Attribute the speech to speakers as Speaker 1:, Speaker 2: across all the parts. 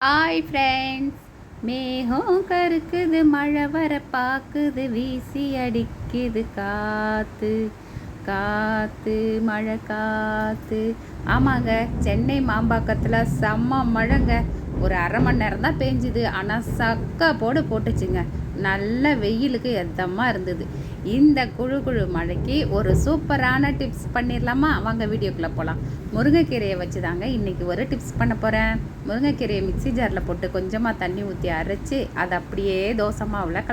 Speaker 1: Hi friends. மேகம் கருக்குது, மழை வர பாக்குது, வீசி அடிக்குது காத்து காத்து மழை காத்து. ஆமாங்க, சென்னை மாம்பாக்கத்தில் செம்ம மழைங்க. ஒரு அரை மணி நேரம் தான் பேஞ்சுது, ஆனால் சக்கா போட்டுச்சுங்க. நல்ல வெயிலுக்கு எதமாக இருந்தது. இந்த குழு மழைக்கு ஒரு சூப்பரான டிப்ஸ் பண்ணிடலாமா? வாங்க வீடியோக்குள்ளே போகலாம். முருங்கைக்கீரையை வச்சு தாங்க இன்றைக்கி ஒரு டிப்ஸ் பண்ண போகிறேன். முருங்கைக்கீரையை மிக்ஸி ஜாரில் போட்டு கொஞ்சமாக தண்ணி ஊற்றி அரைச்சி அதை அப்படியே தோசை மாவில்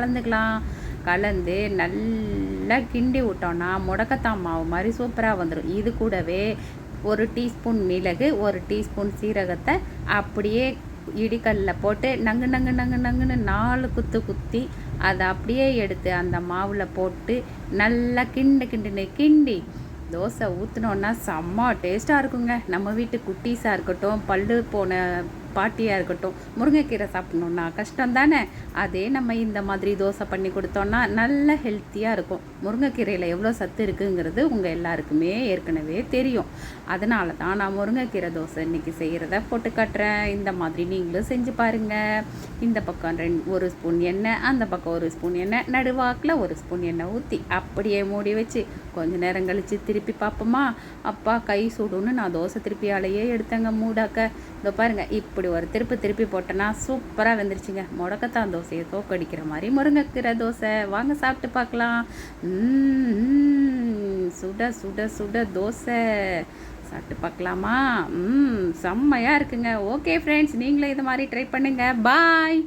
Speaker 1: கலந்து நல்லா கிண்டி விட்டோன்னா முடக்கத்தான் மாவு மாதிரி சூப்பராக வந்துடும். இது கூடவே ஒரு டீஸ்பூன் மிளகு, ஒரு டீஸ்பூன் சீரகத்தை அப்படியே இடிக்கல்லில் போட்டு நங்குன்னு 4 குத்தி அதை அப்படியே எடுத்து அந்த மாவில் போட்டு நல்லா கிண்டி தோசை ஊற்றினோன்னா செம்ம டேஸ்ட்டாக இருக்குங்க. நம்ம வீட்டு குட்டீஸாக இருக்கட்டும், பல்லு போன பாட்டியாக இருக்கட்டும், முருங்கைக்கீரை சாப்பிட்ணுன்னா கஷ்டம் தானே. அதே நம்ம இந்த மாதிரி தோசை பண்ணி கொடுத்தோன்னா நல்ல ஹெல்த்தியாக இருக்கும். முருங்கைக்கீரையில் எவ்வளோ சத்து இருக்குங்கிறது உங்கள் எல்லாருக்குமே ஏற்கனவே தெரியும். அதனால தான் நான் முருங்கைக்கீரை தோசை இன்றைக்கி செய்கிறத போட்டு காட்டுறேன். இந்த மாதிரி நீங்களும் செஞ்சு பாருங்கள். இந்த பக்கம் 1 ஸ்பூன் எண்ணெய், அந்த பக்கம் 1 ஸ்பூன் எண்ணெய், நடுவாக்கில் 1 ஸ்பூன் எண்ணெய் ஊற்றி அப்படியே மூடி வச்சு கொஞ்ச நேரம் கழித்து திருப்பி பார்ப்போமா? அப்பா கை சுடுன்னு நான் தோசை திருப்பியாலேயே எடுத்தேங்க மூடாக்க. இதோ பாருங்கள், இப்படி ஒரு திருப்பி போட்டேன்னா சூப்பராக வெந்துருச்சுங்க. முடக்கத்தான் தோசையை தோக்கடிக்கிற மாதிரி முருங்கைக்கீரை தோசை. வாங்க சாப்பிட்டு பார்க்கலாம். சுட சுட சுட தோசை சாப்பிட்டு பார்க்கலாமா? செம்மையாக இருக்குங்க. ஓகே ஃப்ரெண்ட்ஸ், நீங்களே இது மாதிரி ட்ரை பண்ணுங்கள். பாய்.